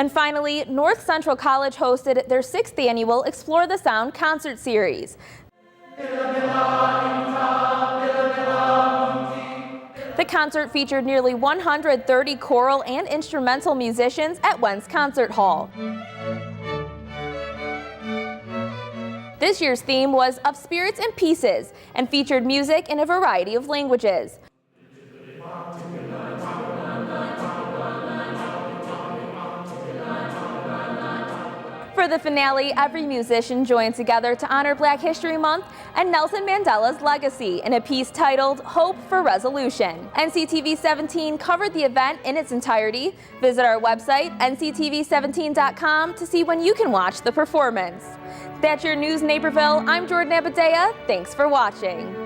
And finally, North Central College hosted their 6th annual Explore the Sound concert series. The concert featured nearly 130 choral and instrumental musicians at Wentz Concert Hall. This year's theme was Of Spirits and Pieces and featured music in a variety of languages. For the finale, every musician joined together to honor Black History Month and Nelson Mandela's legacy in a piece titled Hope for Resolution. NCTV 17 covered the event in its entirety. Visit our website, nctv17.com, to see when you can watch the performance. That's your news, Naperville. I'm Jordan Abadea. Thanks for watching.